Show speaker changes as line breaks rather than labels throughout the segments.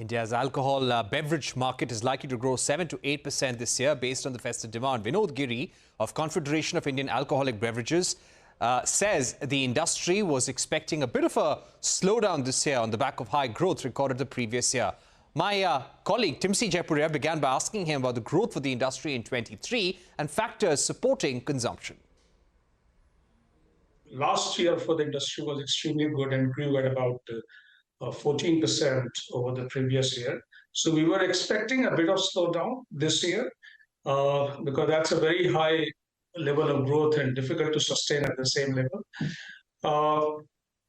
India's alcohol beverage market is likely to grow 7 to 8% this year based on the festive demand. Vinod Giri of Confederation of Indian Alcoholic Beverages says the industry was expecting a bit of a slowdown this year on the back of high growth recorded the previous year. My colleague Timsy Jaipuria began by asking him about the growth for the industry in 23 and factors supporting consumption.
Last year for the industry was extremely good and grew at about 14% over the previous year. So we were expecting a bit of slowdown this year because that's a very high level of growth and difficult to sustain at the same level.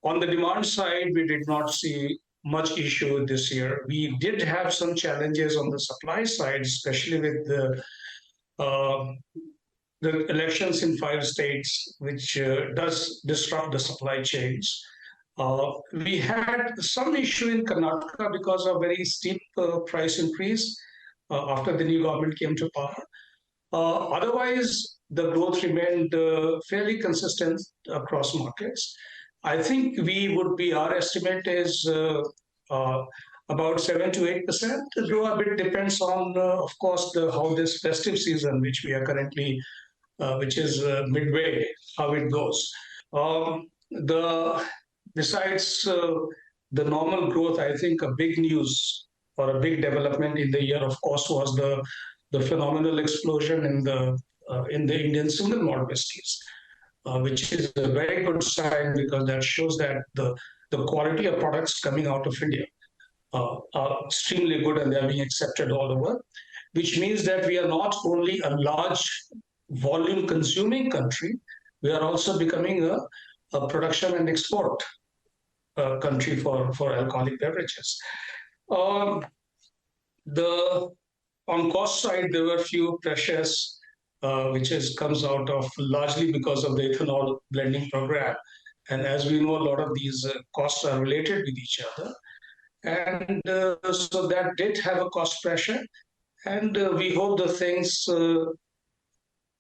On the demand side, we did not see much issue this year. We did have some challenges on the supply side, especially with the elections in 5 states, which does disrupt the supply chains. We had some issue in Karnataka because of very steep price increase after the new government came to power. Otherwise, the growth remained fairly consistent across markets. I think our estimate is about 7 to 8%. The growth a bit depends on, of course, how this festive season, which we are currently, which is midway, how it goes. Besides the normal growth, I think a big news or a big development in the year, of course, was the phenomenal explosion in the Indian single malt whiskies, which is a very good sign because that shows that the quality of products coming out of India are extremely good and they are being accepted all over, which means that we are not only a large volume consuming country, we are also becoming a production and export country for alcoholic beverages. On cost side, there were few pressures which comes out of largely because of the ethanol blending program. And as we know, a lot of these costs are related with each other. And so that did have a cost pressure. And we hope the things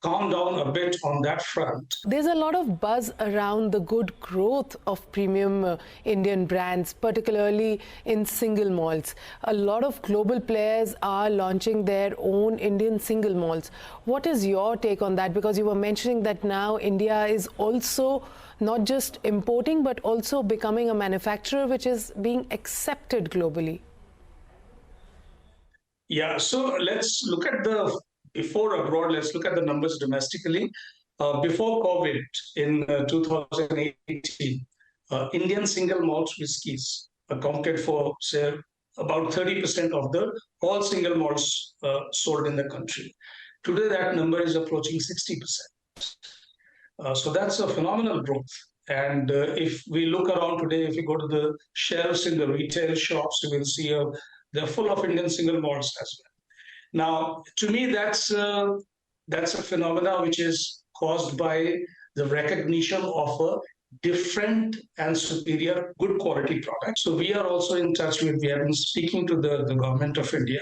calm down a bit on that front.
There's a lot of buzz around the good growth of premium Indian brands, particularly in single malts. A lot of global players are launching their own Indian single malts. What is your take on that? Because you were mentioning that now India is also not just importing, but also becoming a manufacturer, which is being accepted globally.
Yeah, so let's look at before abroad, let's look at the numbers domestically. Before COVID in 2018, Indian single malt whiskies accounted for, say, about 30% of all single malts sold in the country. Today, that number is approaching 60%. So that's a phenomenal growth. And if we look around today, if you go to the shelves in the retail shops, you will see they're full of Indian single malts as well. Now, to me, that's a phenomenon which is caused by the recognition of a different and superior good quality product. So we are also in touch we have been speaking to the government of India.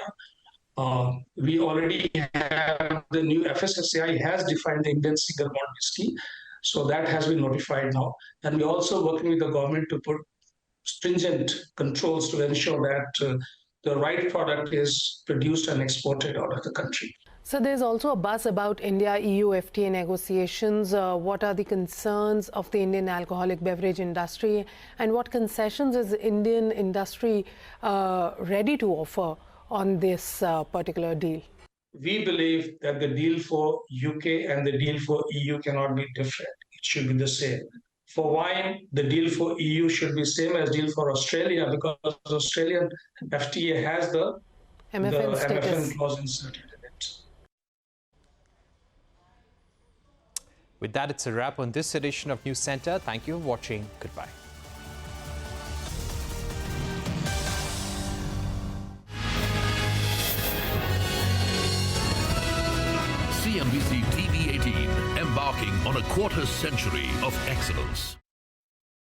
We already have the new FSSAI has defined the Indian single malt whiskey. So that has been notified now. And we're also working with the government to put stringent controls to ensure that the right product is produced and exported out of the country.
So there's also a buzz about India-EU FTA negotiations. What are the concerns of the Indian alcoholic beverage industry, and what concessions is the Indian industry ready to offer on this particular deal?
We believe that the deal for UK and the deal for EU cannot be different. It should be the same. For wine, the deal for EU should be same as deal for Australia because the Australian FTA has the MFN clause inserted in it.
With that, it's a wrap on this edition of Newscentre. Thank you for watching. Goodbye.
CNBC TV18, embarking on a quarter century of excellence.